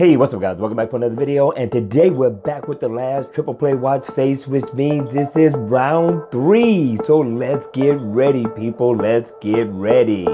Hey, what's up guys? Welcome back for another video, and today we're back with the last triple play watch face, which means this is round 3. So let's get ready, people. Let's get ready.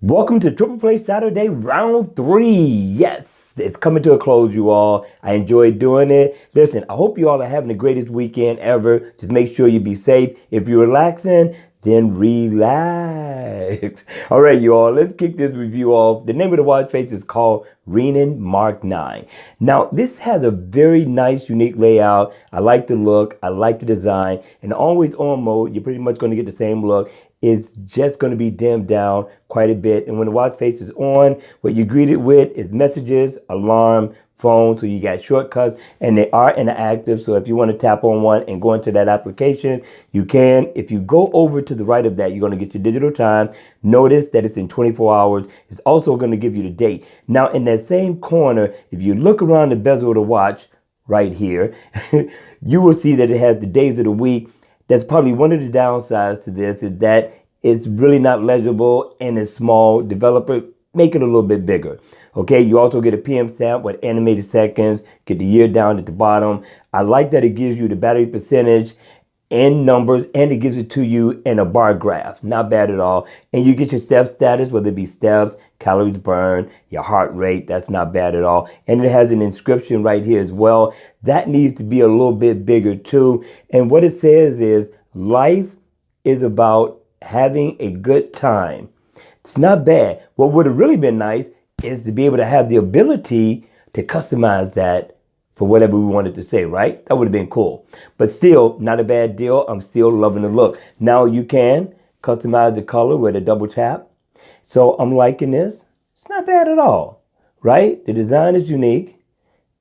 Welcome to Triple Play Saturday, round 3. Yes, it's coming to a close, you all. I enjoyed doing it. Listen, I hope you all are having the greatest weekend ever. Just make sure you be safe. If you're relaxing, then relax. All right, you all, let's kick this review off. The name of the watch face is called Renan Mark9. Now, this has a very nice, unique layout. I like the look. I like the design. And always on mode, you're pretty much going to get the same look. It's just going to be dimmed down quite a bit. And when the watch face is on, what you greet it with is messages, alarm, phone. So you got shortcuts, and they are interactive. So if you want to tap on one and go into that application, you can. If you go over to the right of that, you're going to get your digital time. Notice that it's in 24 hours. It's also going to give you the date. Now, in that same corner, if you look around the bezel of the watch right here, you will see that it has the days of the week. That's probably one of the downsides to this, is that it's really not legible and it's small. Developer, make it a little bit bigger. Okay, you also get a PM stamp with animated seconds, get the year down at the bottom. I like that it gives you the battery percentage in numbers, and it gives it to you in a bar graph. Not bad at all. And you get your step status, whether it be steps, calories burned, your heart rate. That's not bad at all. And it has an inscription right here as well. That needs to be a little bit bigger too. And what it says is, life is about having a good time. It's not bad. What would have really been nice is to be able to have the ability to customize that for whatever we wanted to say, right? That would have been cool. But still, not a bad deal. I'm still loving the look. Now you can customize the color with a double tap. So I'm liking this. It's not bad at all, right? The design is unique,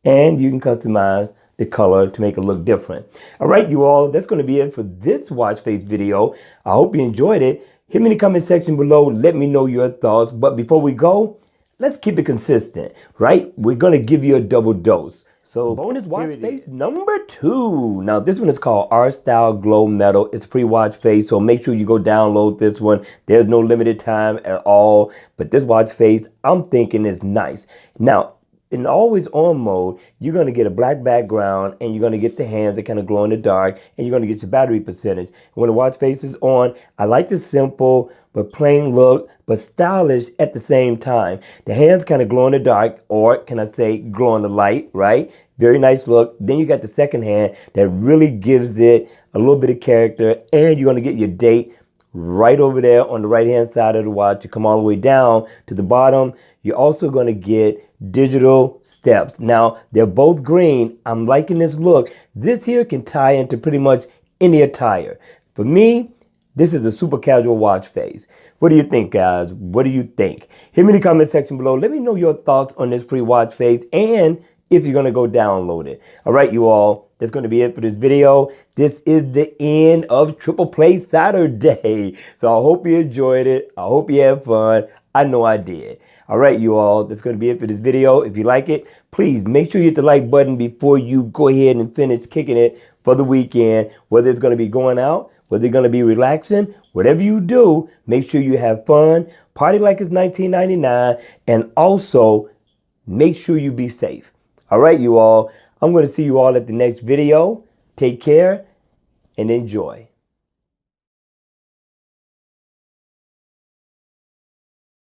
and you can customize the color to make it look different. All right, you all, that's going to be it for this watch face video. I hope you enjoyed it. Hit me in the comment section below. Let me know your thoughts. But before we go, let's keep it consistent, right? We're going to give you a double dose. So bonus watch face number 2. Now this one is called RStyle Glow Metal. It's a free watch face, so make sure you go download this one. There's no limited time at all, but this watch face I'm thinking is nice. Now, in always on mode, you're going to get a black background, and you're going to get the hands that kind of glow in the dark, and you're going to get your battery percentage. When the watch face is on, I like the simple but plain look, but stylish at the same time. The hands kind of glow in the dark, or can I say glow in the light, right? Very nice look. Then you got the second hand that really gives it a little bit of character, and you're going to get your date right over there on the right hand side of the watch. You come all the way down to the bottom. You're also going to get digital steps. Now, they're both green. I'm liking this look. This here can tie into pretty much any attire. For me, this is a super casual watch face. What do you think, guys? What do you think? Hit me in the comment section below. Let me know your thoughts on this free watch face, and if you're going to go download it. All right, you all, that's going to be it for this video. This is the end of Triple Play Saturday. So I hope you enjoyed it. I hope you had fun. I know I did. All right, you all, that's going to be it for this video. If you like it, please make sure you hit the like button before you go ahead and finish kicking it for the weekend. Whether it's going to be going out, whether you're going to be relaxing, whatever you do, make sure you have fun. Party like it's 1999, and also make sure you be safe. All right, you all, I'm going to see you all at the next video. Take care and enjoy.